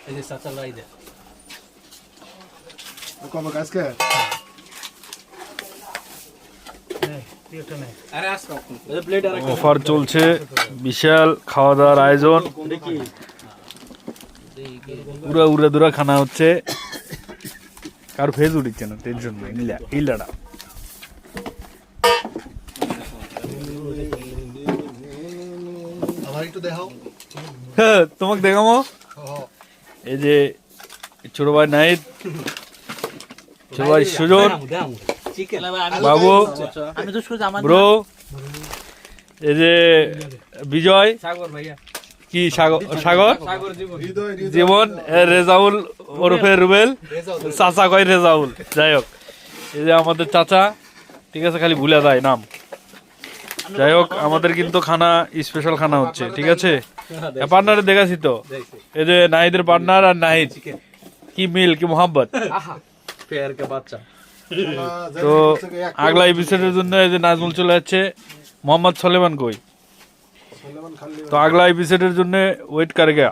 এই যে চাচা লাই দে কবে আজকে অফার চলছে, বিশাল খাওয়া দাওয়ার আয়োজন, পুরা উড়া দুরা খানা হচ্ছে। কার ফেজ উঠিচ্ছে না, টেনশন নেই, ইলাটা আমার একটু দেখাও। তোমাকে দেখাবো। এই যে ছোট ভাই নাইট, ছোট ভাই সুজন, বাবু, ব্রো, এই যে বিজয়, কি সাগর, জীবন, রেজাউল ওরফে রুবেল, চাচা কয় রেজাউল, যাই হোক এই যে আমাদের চাচা, ঠিক আছে, খালি ভুলে যায় নাম। যাই হোক আমাদের কিন্তু খানা স্পেশাল খানা হচ্ছে, ঠিক আছে। পার্টনারে দেখাছি তো, এই যে নাহিদের পার্টনার আর নাহিদ, কি মিল, কি মোহাম্মত। তো আগলা এপিসোডের জন্য এই যে নাজমুল চলে যাচ্ছে, মোহাম্মদ সলেমান কই, তো আগলা এপিসোডের জন্য ওয়েট করে গা।